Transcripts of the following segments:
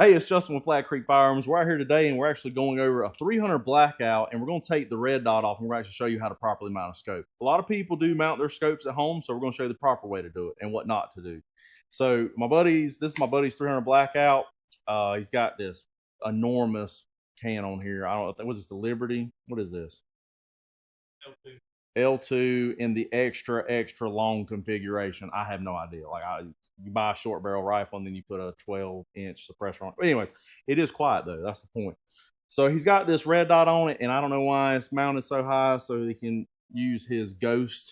Hey, it's Justin with Flat Creek Firearms. We're out here today and we're actually going over a 300 blackout, and we're going to take the red dot off and we're actually show you how to properly mount a scope. A lot of people do mount their scopes at home, so we're going to show you the proper way to do it and what not to do. So this is my buddy's 300 blackout. He's got this enormous can on here. I don't know, was this the Liberty? What is this? L2 in the extra long configuration. I have no idea. You buy a short barrel rifle and then you put a 12-inch suppressor on it. But anyways, it is quiet though. That's the point. So he's got this red dot on it, and I don't know why it's mounted so high so he can use his ghost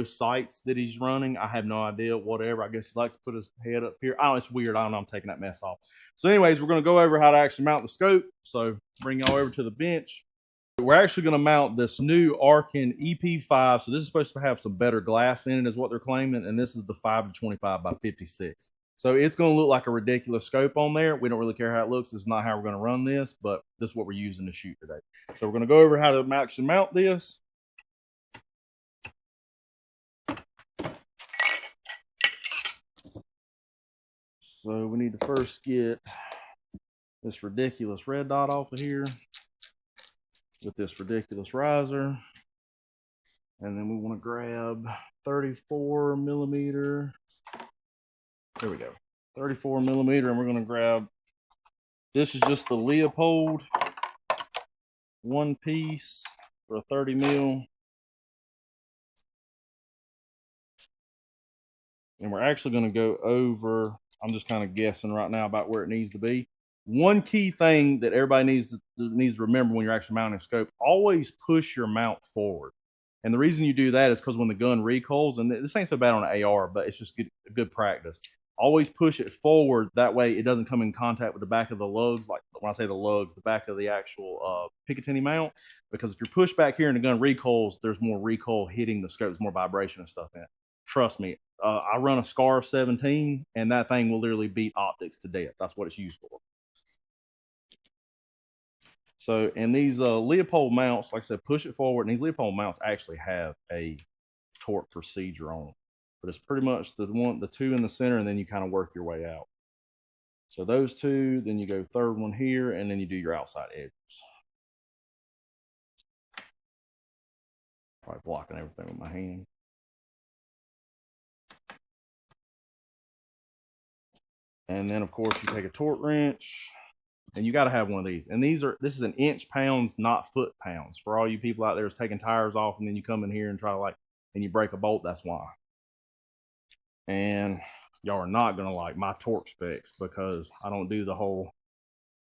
sights that he's running. I have no idea. Whatever. I guess he likes to put his head up here. I don't know. It's weird. I don't know. I'm taking that mess off. So anyways, we're going to go over how to actually mount the scope. So bring y'all over to the bench. We're actually going to mount this new Arkin EP5. So this is supposed to have some better glass in it is what they're claiming. And this is the 5-25 by 56. So it's going to look like a ridiculous scope on there. We don't really care how it looks. This is not how we're going to run this, but this is what we're using to shoot today. So we're going to go over how to actually mount this. So we need to first get this ridiculous red dot off of here with this ridiculous riser, and then we want to grab 34 millimeter. There we go, 34 millimeter, and we're going to grab, this is just the Leopold one piece for a 30 mil, and we're actually going to go over, I'm just kind of guessing right now about where it needs to be. One key thing that everybody needs to remember when you're actually mounting a scope: always push your mount forward. And the reason you do that is because when the gun recoils, and this ain't so bad on an AR, but it's just good practice. Always push it forward. That way it doesn't come in contact with the back of the lugs. Like when I say the lugs, the back of the actual Picatinny mount. Because if you're pushed back here and the gun recoils, there's more recoil hitting the scope, there's more vibration and stuff in it. Trust me, I run a Scarf 17, and that thing will literally beat optics to death. That's what it's used for. So, and these Leopold mounts, like I said, push it forward. And these Leopold mounts actually have a torque procedure on them. But it's pretty much the two in the center, and then you kind of work your way out. So those two, then you go third one here, and then you do your outside edges. Probably blocking everything with my hand. And then, of course, you take a torque wrench. And you got to have one of these. And this is an inch pounds, not foot pounds. For all you people out there who's taking tires off and then you come in here and try to and you break a bolt, that's why. And y'all are not going to like my torque specs because I don't do the whole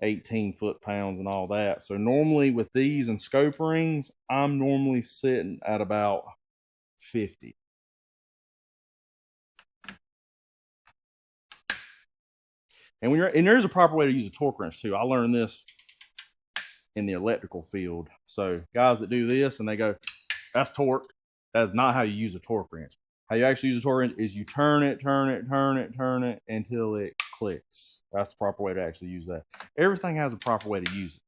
18 foot-pounds and all that. So normally with these and scope rings, I'm normally sitting at about 50. And there's a proper way to use a torque wrench too. I learned this in the electrical field. So guys that do this and they go, that's torque. That's not how you use a torque wrench. How you actually use a torque wrench is you turn it until it clicks. That's the proper way to actually use that. Everything has a proper way to use it.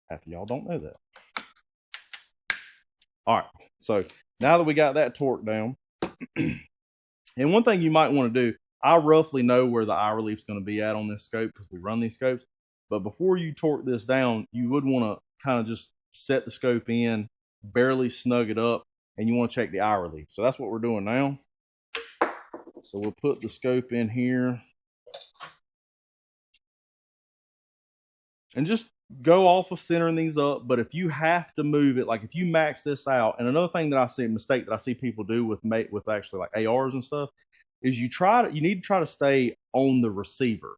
Half of y'all don't know that. All right. So now that we got that torque down, and one thing you might want to do, I roughly know where the eye relief is going to be at on this scope because we run these scopes. But before you torque this down, you would want to kind of just set the scope in, barely snug it up, and you want to check the eye relief. So that's what we're doing now. So we'll put the scope in here. And just go off of centering these up. But if you have to move it, like if you max this out, and another thing that I see, mistake that I see people do with actually like ARs and stuff, is you need to try to stay on the receiver.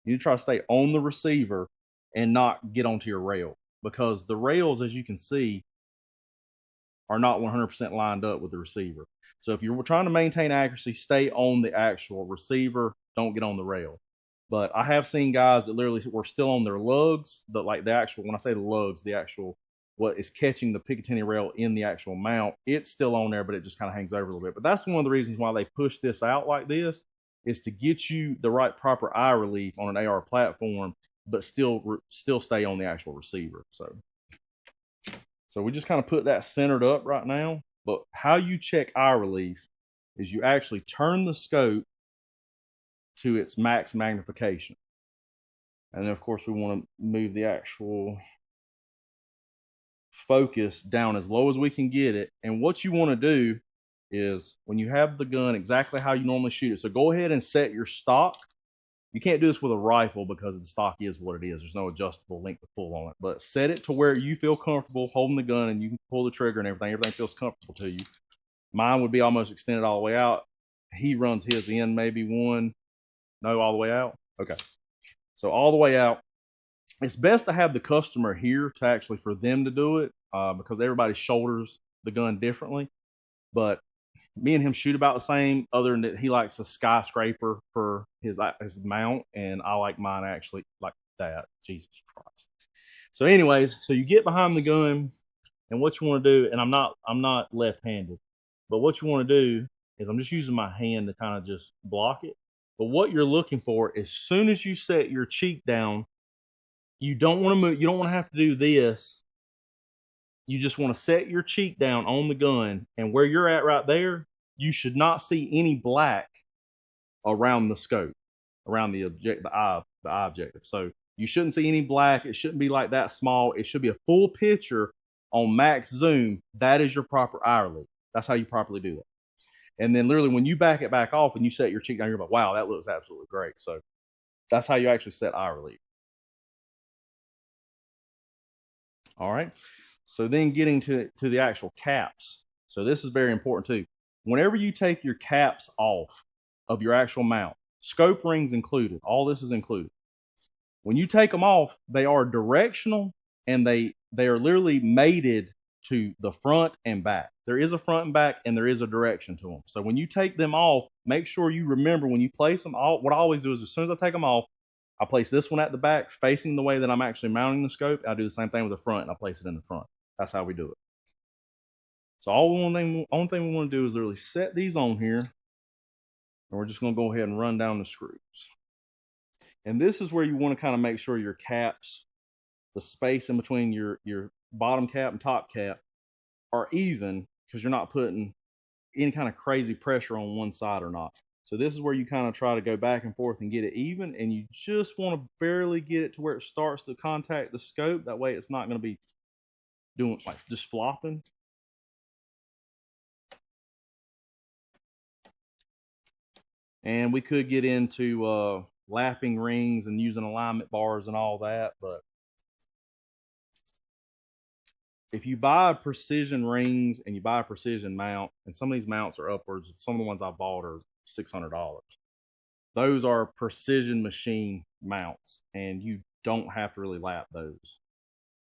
You need to try to stay on the receiver and not get onto your rail, because the rails, as you can see, are not 100% lined up with the receiver. So if you're trying to maintain accuracy, stay on the actual receiver. Don't get on the rail. But I have seen guys that literally were still on their lugs, when I say the lugs, the actual what is catching the Picatinny rail in the actual mount, it's still on there, but it just kind of hangs over a little bit. But that's one of the reasons why they push this out like this, is to get you the right proper eye relief on an AR platform, but still stay on the actual receiver. So we just kind of put that centered up right now. But how you check eye relief is you actually turn the scope to its max magnification. And then of course we want to move the actual focus down as low as we can get it. And what you want to do is when you have the gun exactly how you normally shoot it. So go ahead and set your stock. You can't do this with a rifle because the stock is what it is. There's no adjustable length to pull on it. But set it to where you feel comfortable holding the gun and you can pull the trigger and everything. Everything feels comfortable to you. Mine would be almost extended all the way out. He runs his in maybe one. No, all the way out. Okay. So all the way out. It's best to have the customer here to actually for them to do it because everybody shoulders the gun differently. But me and him shoot about the same, other than that he likes a skyscraper for his mount, and I like mine actually like that. Jesus Christ. So anyways, so you get behind the gun, and what you want to do, and I'm not left-handed, but what you want to do is I'm just using my hand to kind of just block it. But what you're looking for, as soon as you set your cheek down, you don't want to move. You don't want to have to do this. You just want to set your cheek down on the gun, and where you're at right there, you should not see any black around the scope, around the eye objective. So you shouldn't see any black. It shouldn't be like that small. It should be a full picture on max zoom. That is your proper eye relief. That's how you properly do that. And then literally when you back it back off and you set your cheek down, you're like, wow, that looks absolutely great. So that's how you actually set eye relief. All right. So then getting to the actual caps. So this is very important too. Whenever you take your caps off of your actual mount, scope rings included, all this is included. When you take them off, they are directional and they are literally mated to the front and back. There is a front and back and there is a direction to them. So when you take them off, make sure you remember when you place them off. What I always do is as soon as I take them off, I place this one at the back facing the way that I'm actually mounting the scope. I do the same thing with the front and I place it in the front. That's how we do it. So only thing we want to do is literally set these on here. And we're just going to go ahead and run down the screws. And this is where you want to kind of make sure your caps, the space in between your bottom cap and top cap are even, because you're not putting any kind of crazy pressure on one side or not. So this is where you kind of try to go back and forth and get it even, and you just want to barely get it to where it starts to contact the scope. That way it's not going to be doing like just flopping. And we could get into lapping rings and using alignment bars and all that, but if you buy precision rings and you buy a precision mount, and some of these mounts are upwards, some of the ones I bought are $600. Those are precision machine mounts, and you don't have to really lap those.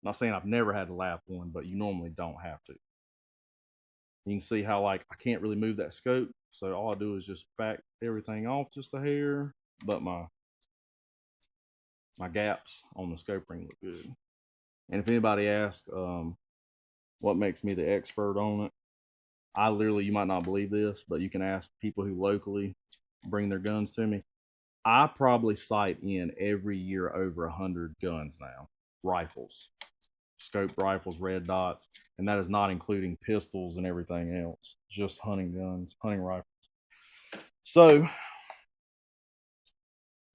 I'm not saying I've never had to lap one, but you normally don't have to. You can see how like I can't really move that scope, so all I do is just back everything off just a hair, but my gaps on the scope ring look good. And if anybody asks what makes me the expert on it, I literally, you might not believe this, but you can ask people who locally bring their guns to me. I probably sight in every year over 100 guns now, rifles, scoped rifles, red dots, and that is not including pistols and everything else, just hunting guns, hunting rifles. So I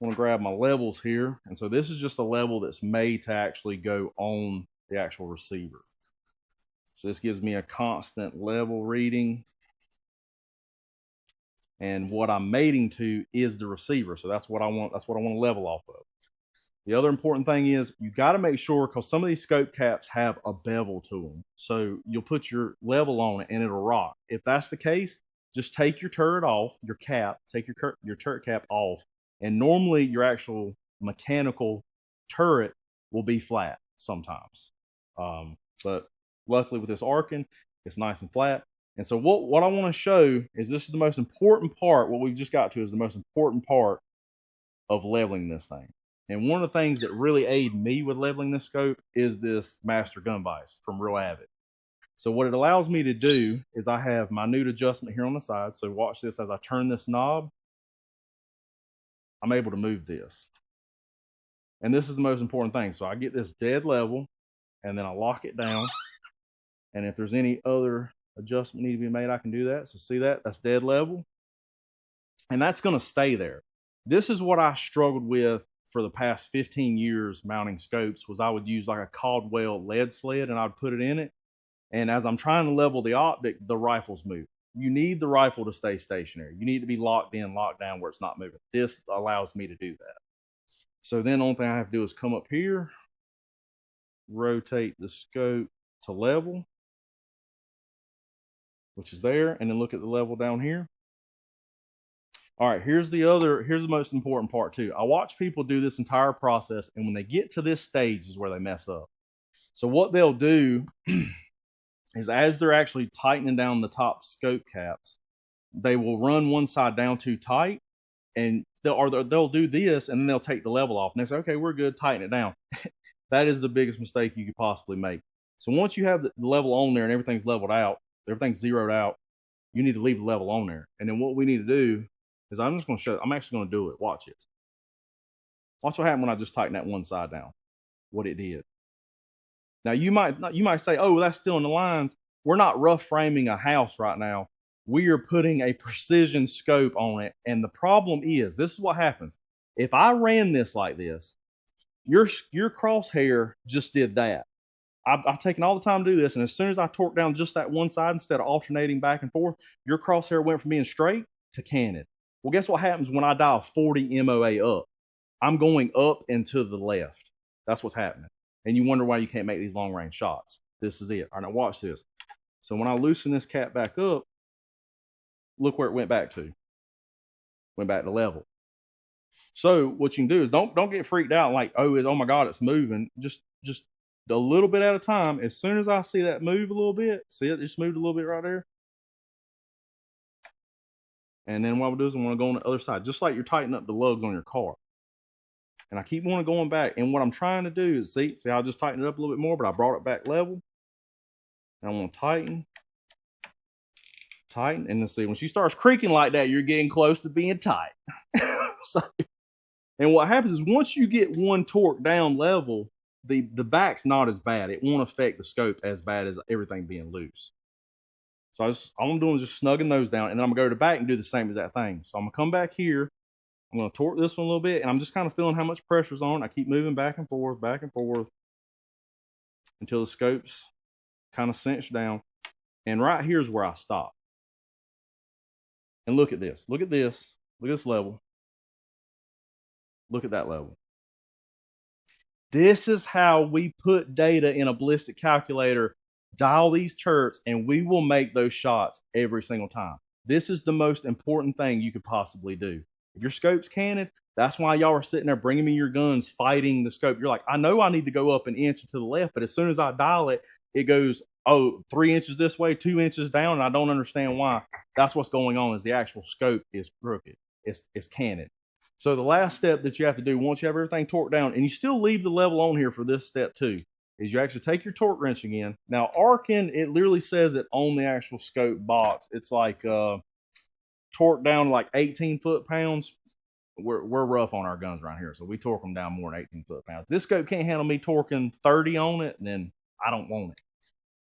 want to grab my levels here, and so this is just a level that's made to actually go on the actual receiver. So this gives me a constant level reading, and what I'm mating to is the receiver. So that's what I want. That's what I want to level off of. The other important thing is you got to make sure, because some of these scope caps have a bevel to them. So you'll put your level on it and it'll rock. If that's the case, just take your turret off, your cap, take your turret cap off. And normally your actual mechanical turret will be flat sometimes. But luckily with this Arkin, it's nice and flat. And so what I want to show is this is the most important part. What we've just got to is the most important part of leveling this thing. And one of the things that really aid me with leveling this scope is this master gun vise from Real Avid. So what it allows me to do is I have minute adjustment here on the side. So watch this as I turn this knob, I'm able to move this. And this is the most important thing. So I get this dead level and then I lock it down. And if there's any other adjustment need to be made, I can do that. So see that? That's dead level. And that's going to stay there. This is what I struggled with for the past 15 years mounting scopes was I would use like a Caldwell lead sled and I'd put it in it. And as I'm trying to level the optic, the rifle's moving. You need the rifle to stay stationary. You need to be locked in, locked down where it's not moving. This allows me to do that. So then the only thing I have to do is come up here, rotate the scope to level, which is there, and then look at the level down here. All right, here's the most important part too. I watch people do this entire process, and when they get to this stage is where they mess up. So what they'll do is as they're actually tightening down the top scope caps, they will run one side down too tight, and they'll do this, and then they'll take the level off, and they say, okay, we're good, tighten it down. That is the biggest mistake you could possibly make. So once you have the level on there and everything's leveled out, everything's zeroed out, you need to leave the level on there. And then what we need to do is I'm actually going to do it. Watch it. Watch what happened when I just tightened that one side down, what it did. Now you might say, oh, that's still in the lines. We're not rough framing a house right now. We are putting a precision scope on it. And the problem is, this is what happens. If I ran this like this, your crosshair just did that. I've taken all the time to do this, and as soon as I torque down just that one side instead of alternating back and forth, your crosshair went from being straight to canted. Well, guess what happens when I dial 40 MOA up? I'm going up and to the left. That's what's happening. And you wonder why you can't make these long-range shots. This is it. All right, now watch this. So when I loosen this cap back up, look where it went back to. Went back to level. So what you can do is don't get freaked out like, oh my God, it's moving. Just a little bit at a time. As soon as I see that move a little bit, see it just moved a little bit right there. And then what we'll do is I want to go on the other side, just like you're tightening up the lugs on your car. And I keep wanting going back. And what I'm trying to do is see, I just tightened it up a little bit more, but I brought it back level. And I want to tighten. And then see, when she starts creaking like that, you're getting close to being tight. And what happens is once you get one torque down level, the back's not as bad. It won't affect the scope as bad as everything being loose. So all I'm doing is just snugging those down, and then I'm gonna go to the back and do the same exact thing. So I'm gonna come back here. I'm gonna torque this one a little bit, and I'm just kind of feeling how much pressure's on. I keep moving back and forth until the scope's kind of cinched down. And right here's where I stop. And look at this. Look at this. Look at this level. Look at that level. This is how we put data in a ballistic calculator, dial these turrets, and we will make those shots every single time. This is the most important thing you could possibly do. If your scope's canted, that's why y'all are sitting there bringing me your guns, fighting the scope. You're like, I know I need to go up an inch to the left, but as soon as I dial it, it goes, 3 inches this way, 2 inches down, and I don't understand why. That's what's going on, is the actual scope is crooked. It's canted. So the last step that you have to do once you have everything torqued down, and you still leave the level on here for this step too, is you actually take your torque wrench again. Now arcing, it literally says it on the actual scope box. It's like torque down like 18 foot-pounds. We're rough on our guns around here, so we torque them down more than 18 foot-pounds. This scope can't handle me torquing 30 on it, and then I don't want it.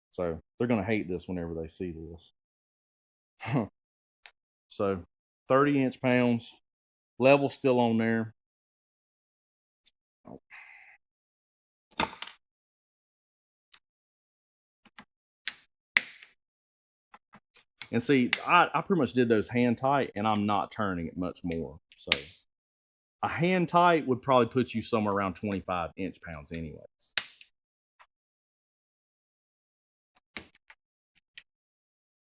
So they're going to hate this whenever they see this. So 30 inch-pounds. Level still on there. Oh. And see, I pretty much did those hand tight, and I'm not turning it much more. So a hand tight would probably put you somewhere around 25 inch-pounds anyways.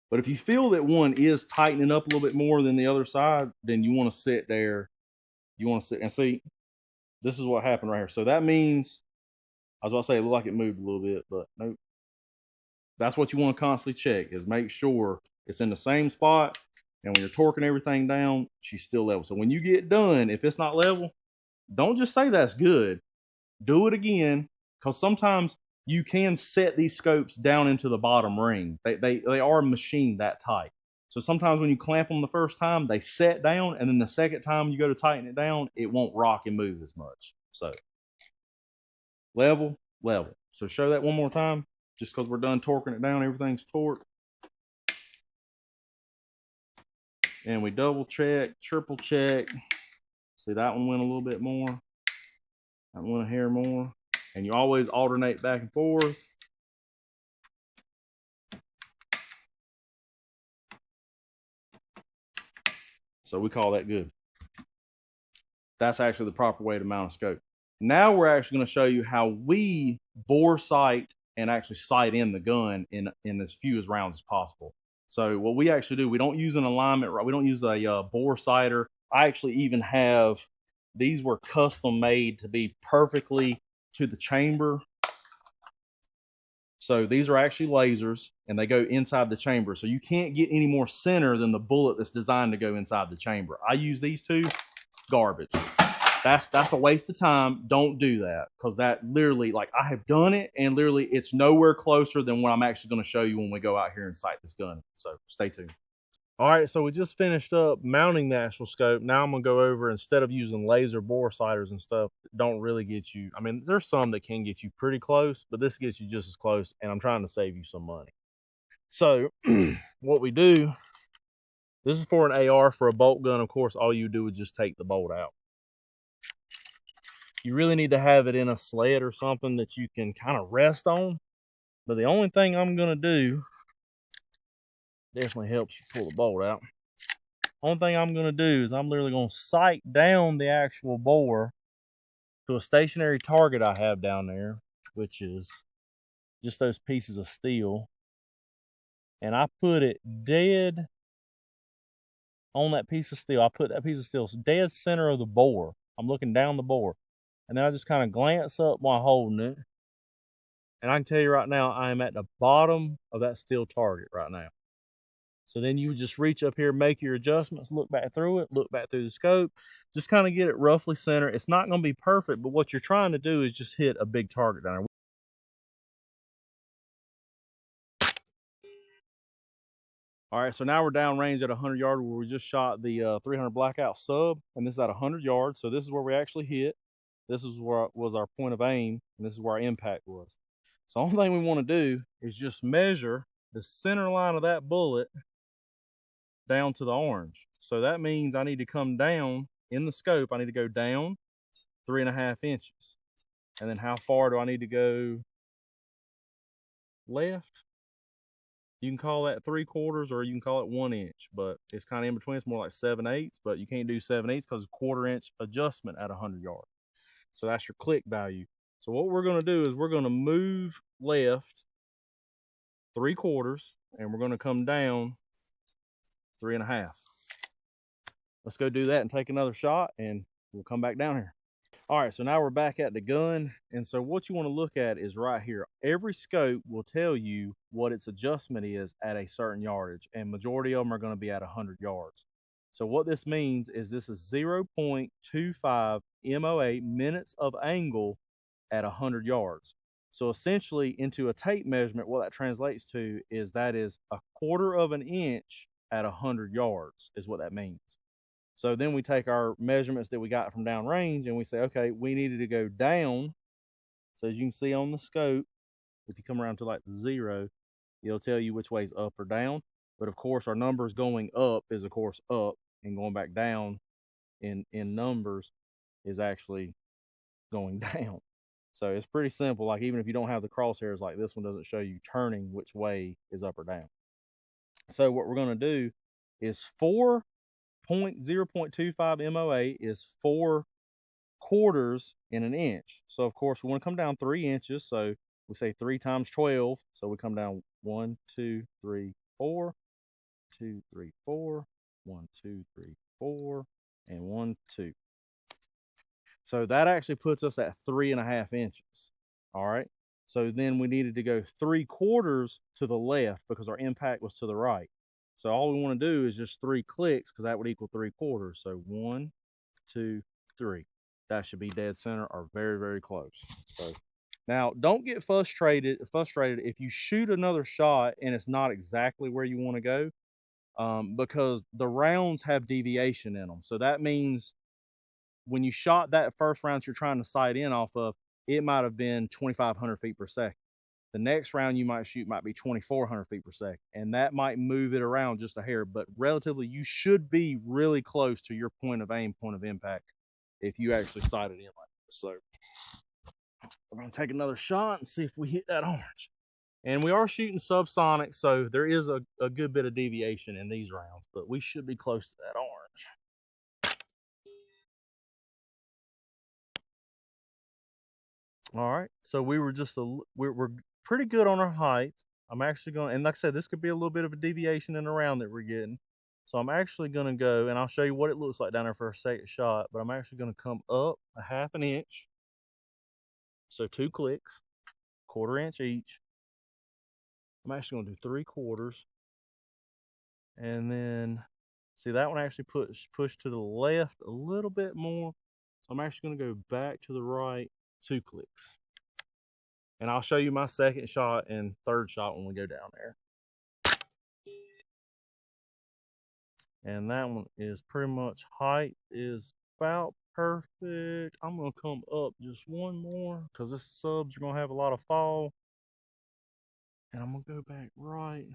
But if you feel that one is tightening up a little bit more than the other side, then you want to sit there. You want to sit and see. This is what happened right here. So that means, I was about to say it looked like it moved a little bit, but nope. That's what you want to constantly check, is make sure it's in the same spot. And when you're torquing everything down, she's still level. So when you get done, if it's not level, don't just say that's good. Do it again, because sometimes you can set these scopes down into the bottom ring. They are machined that tight. So sometimes when you clamp them the first time, they set down, and then the second time you go to tighten it down, it won't rock and move as much. So level. So show that one more time, just because we're done torquing it down, everything's torqued. And we double check, triple check. See, that one went a little bit more. That one a hair more. And you always alternate back and forth. So we call that good. That's actually the proper way to mount a scope. Now we're actually going to show you how we bore sight and actually sight in the gun in as few as rounds as possible. So what we actually do, we don't use an alignment, we don't use a bore sighter. I actually even have, these were custom made to be perfectly to the chamber. So these are actually lasers and they go inside the chamber. So you can't get any more center than the bullet that's designed to go inside the chamber. I use these two, garbage. That's a waste of time. Don't do that, because that literally, like, I have done it and literally it's nowhere closer than what I'm actually going to show you when we go out here and sight this gun. So stay tuned. All right, so we just finished up mounting the actual scope. Now I'm going to go over, instead of using laser bore sighters and stuff that don't really get you, I mean, there's some that can get you pretty close, but this gets you just as close, and I'm trying to save you some money. So what we do, this is for an AR. For a bolt gun, of course, all you do is just take the bolt out. You really need to have it in a sled or something that you can kind of rest on. But the only thing I'm going to do, definitely helps you pull the bolt out. Only thing I'm going to do is I'm literally going to sight down the actual bore to a stationary target I have down there, which is just those pieces of steel. And I put it dead on that piece of steel. I put that piece of steel dead center of the bore. I'm looking down the bore. And then I just kind of glance up while holding it. And I can tell you right now, I am at the bottom of that steel target right now. So then you just reach up here, make your adjustments, look back through the scope, just kind of get it roughly centered. It's not going to be perfect, but what you're trying to do is just hit a big target down there. All right, so now we're down range at 100 yards where we just shot the 300 blackout sub, and this is at 100 yards. So this is where we actually hit. This is where was our point of aim, and this is where our impact was. So the only thing we want to do is just measure the center line of that bullet down to the orange. So that means I need to come down in the scope. I need to go down 3.5 inches. And then how far do I need to go left? You can call that 3/4 or you can call it 1 inch, but it's kind of in between. It's more like 7/8, but you can't do 7/8 because it's 1/4 inch adjustment at 100 yards. So that's your click value. So what we're going to do is we're going to move left 3/4 and we're going to come down 3.5. Let's go do that and take another shot and we'll come back down here. All right, so now we're back at the gun. And so what you want to look at is right here. Every scope will tell you what its adjustment is at a certain yardage, and majority of them are going to be at 100 yards. So what this means is this is 0.25 MOA, minutes of angle, at 100 yards. So essentially, into a tape measurement, what that translates to is that is 1/4 of an inch at 100 yards is what that means. So then we take our measurements that we got from downrange and we say, okay, we needed to go down. So as you can see on the scope, if you come around to like 0, it'll tell you which way is up or down. But of course, our numbers going up is of course up, and going back down in numbers is actually going down. So it's pretty simple. Like, even if you don't have the crosshairs, like this one doesn't show you turning which way is up or down. So what we're going to do is 0.25 MOA is 4/4 in an inch. So of course we want to come down 3 inches. So we say 3 times 12. So we come down 1, 2, 3, 4, 2, 3, 4, 1, 2, 3, 4, and 1, 2. So that actually puts us at 3.5 inches. All right. So then we needed to go 3/4 to the left because our impact was to the right. So all we want to do is just 3 clicks, because that would equal 3/4. So 1, 2, 3. That should be dead center or very, very close. So now don't get frustrated if you shoot another shot and it's not exactly where you want to go, because the rounds have deviation in them. So that means when you shot that first round you're trying to sight in off of, it might have been 2,500 feet per second. The next round you might shoot might be 2,400 feet per second, and that might move it around just a hair, but relatively you should be really close to your point of aim, point of impact, if you actually sight it in like So we're gonna take another shot and see if we hit that orange. And we are shooting subsonic, so there is a good bit of deviation in these rounds, but we should be close to that orange. All right, so we were just we're pretty good on our height. I'm actually going, and like I said, this could be a little bit of a deviation in the round that we're getting. So I'm actually going to go, and I'll show you what it looks like down there for a second shot, but I'm actually going to come up a 1/2 inch. So 2 clicks, 1/4 inch each. I'm actually going to do 3/4. And then, see, that one actually push to the left a little bit more. So I'm actually going to go back to the right 2 clicks. And I'll show you my second shot and third shot when we go down there. And that one is pretty much, height is about perfect. I'm going to come up just one more because this subs are going to have a lot of fall. And I'm going to go back right.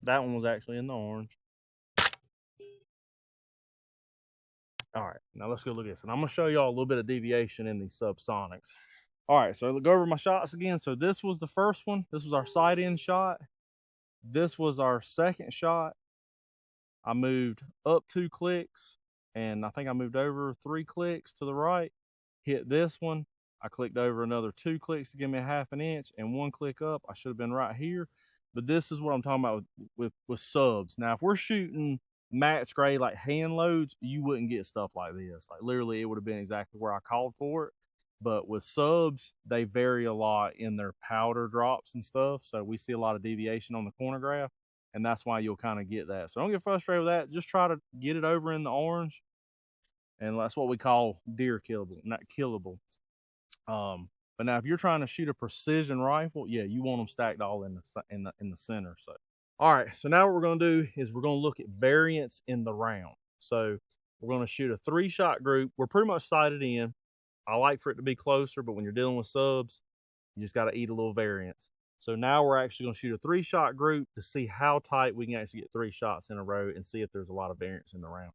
That one was actually in the orange. All right, now let's go look at this. And I'm going to show y'all a little bit of deviation in these subsonics. All right, so I'll go over my shots again. So this was the first one. This was our sight-in shot. This was our second shot. I moved up 2 clicks, and I think I moved over 3 clicks to the right. Hit this one. I clicked over another 2 clicks to give me a 1/2 inch, and 1 click up. I should have been right here. But this is what I'm talking about with subs. Now, if we're shooting match grade like hand loads, you wouldn't get stuff like this. Like literally, it would have been exactly where I called for it. But with subs, they vary a lot in their powder drops and stuff. So we see a lot of deviation on the corner graph, and that's why you'll kind of get that. So don't get frustrated with that. Just try to get it over in the orange, and that's what we call deer killable, not killable. But now if you're trying to shoot a precision rifle, yeah, you want them stacked all in the center. So all right, so now what we're going to do is we're going to look at variance in the round. So we're going to shoot a 3-shot group. We're pretty much sighted in. I like for it to be closer, but when you're dealing with subs, you just got to eat a little variance. So now we're actually going to shoot a 3-shot group to see how tight we can actually get 3 shots in a row and see if there's a lot of variance in the round.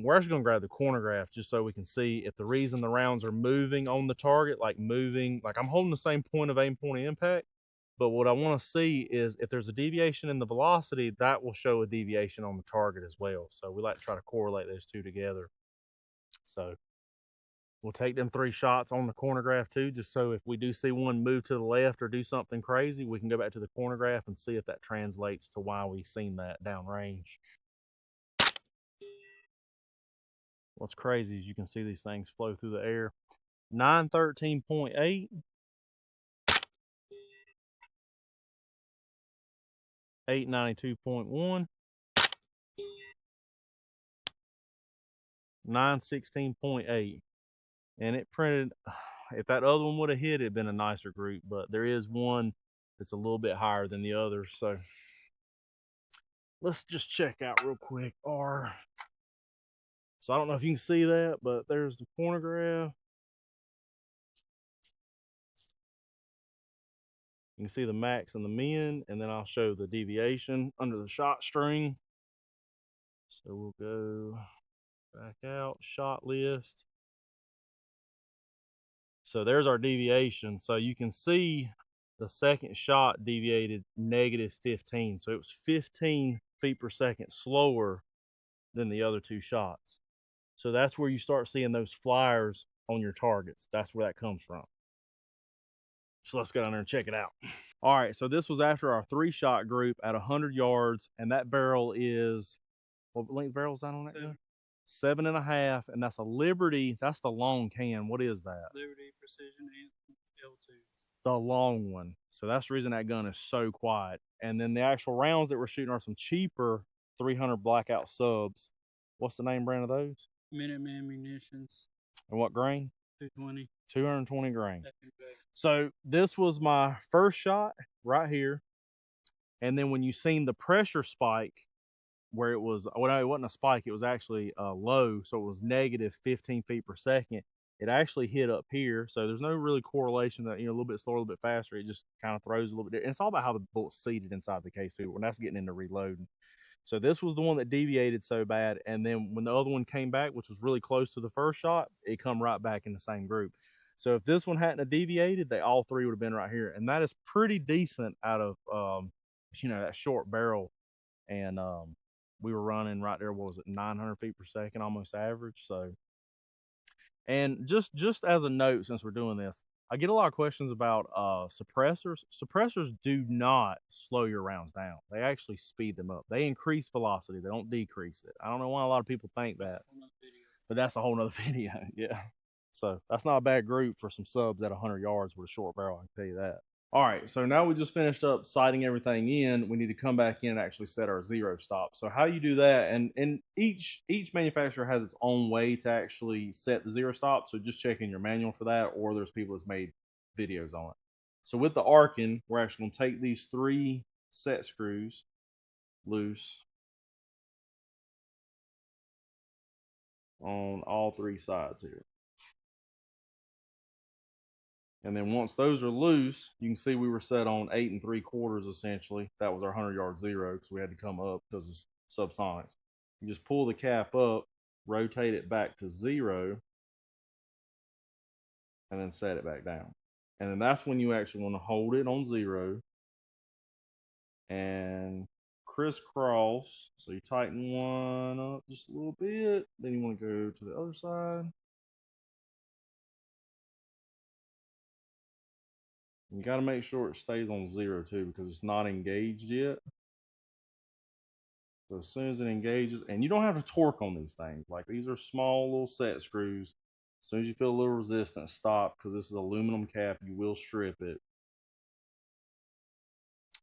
We're actually going to grab the corner graph just so we can see if the reason the rounds are moving on the target, like I'm holding the same point of aim, point of impact, but what I want to see is if there's a deviation in the velocity, that will show a deviation on the target as well. So we like to try to correlate those two together. So we'll take them 3 shots on the corner graph too, just so if we do see one move to the left or do something crazy, we can go back to the corner graph and see if that translates to why we've seen that downrange. What's crazy is you can see these things flow through the air. 913.8. 892.1. 916.8. And it printed, if that other one would have hit, it'd been a nicer group, but there is one that's a little bit higher than the others. So let's just check out real quick. So I don't know if you can see that, but there's the corner graph. You can see the max and the min, and then I'll show the deviation under the shot string. So we'll go back out, shot list. So there's our deviation. So you can see the second shot deviated -15. So it was 15 feet per second slower than the other 2 shots. So that's where you start seeing those flyers on your targets. That's where that comes from. So let's go down there and check it out. All right, so this was after our 3-shot group at 100 yards, and that barrel is, what length barrel is that on that gun? 7.5, and that's a Liberty. That's the long can. What is that? Liberty Precision L2. The long one. So that's the reason that gun is so quiet. And then the actual rounds that we're shooting are some cheaper 300 blackout subs. What's the name brand of those? Minuteman Munitions. And what grain? 220. 220 grain. So this was my first shot right here. And then when you seen the pressure spike where it was, well, no, it wasn't a spike, it was actually a low. So it was -15 feet per second. it actually hit up here. So there's no really correlation that, a little bit slower, a little bit faster. It just kind of throws a little bit. And it's all about how the bullet's seated inside the case too. When that's getting into reloading. So this was the one that deviated so bad. And then when the other one came back, which was really close to the first shot, it come right back in the same group. So if this one hadn't deviated, they all three would have been right here. And that is pretty decent out of, that short barrel. And we were running right there, what was it, 900 feet per second, almost average. So, and just as a note, since we're doing this, I get a lot of questions about suppressors. Suppressors do not slow your rounds down. They actually speed them up. They increase velocity. They don't decrease it. I don't know why a lot of people think that, but that's a whole nother video. Yeah. So that's not a bad group for some subs at 100 yards with a short barrel. I can tell you that. All right, so now we just finished up sighting everything in. We need to come back in and actually set our zero stop. So how you do that, and each manufacturer has its own way to actually set the zero stop. So just check in your manual for that, or there's people that's made videos on it. So with the Arkin, we're actually going to take these 3 set screws loose on all 3 sides here. And then once those are loose, you can see we were set on 8 3/4 essentially. That was our 100-yard zero because we had to come up because of subsonics. You just pull the cap up, rotate it back to 0, and then set it back down. And then that's when you actually want to hold it on 0 and crisscross. So you tighten one up just a little bit. Then you want to go to the other side. You got to make sure it stays on 0 too because it's not engaged yet. So as soon as it engages, and you don't have to torque on these things. Like these are small little set screws. As soon as you feel a little resistance, stop because this is aluminum cap. You will strip it.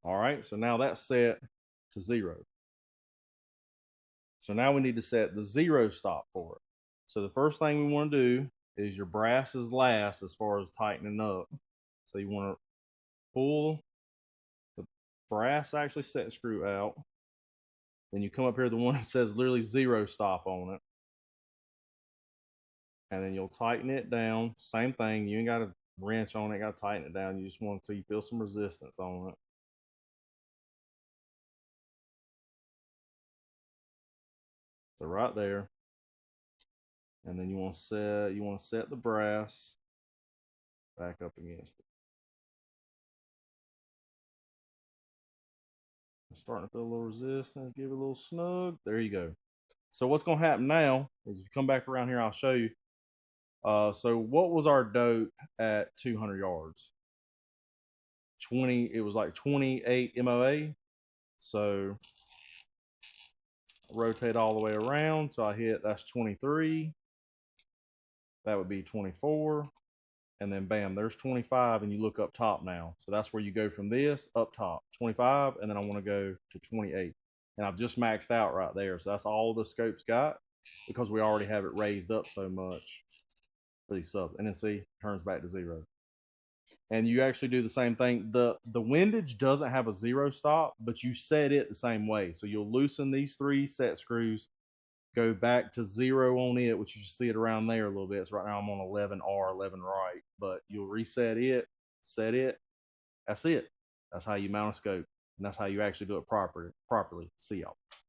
All right, so now that's set to 0. So now we need to set the 0 stop for it. So the first thing we want to do is your brass is last as far as tightening up. So you want to pull the brass actually set screw out. Then you come up here, the one that says literally 0 stop on it. And then you'll tighten it down. Same thing. You ain't got to wrench on it, got to tighten it down. You just want to, you feel some resistance on it. So right there. And then you want to set the brass back up against it. Starting to feel a little resistance, give it a little snug. There you go. So what's going to happen now is if you come back around here, I'll show you. So what was our dote at 200 yards? It was like 28 MOA. So rotate all the way around. So I hit, that's 23. That would be 24. And then bam, there's 25, and you look up top now. So that's where you go from this up top, 25, and then I want to go to 28. And I've just maxed out right there. So that's all the scope's got because we already have it raised up so much for these subs. And then see, turns back to 0. And you actually do the same thing. The windage doesn't have a 0 stop, but you set it the same way. So you'll loosen these 3 set screws, go back to 0 on it, which you should see it around there a little bit. So right now I'm on 11R, 11 right, but you'll reset it, set it. That's it. That's how you mount a scope, and that's how you actually do it properly. See y'all.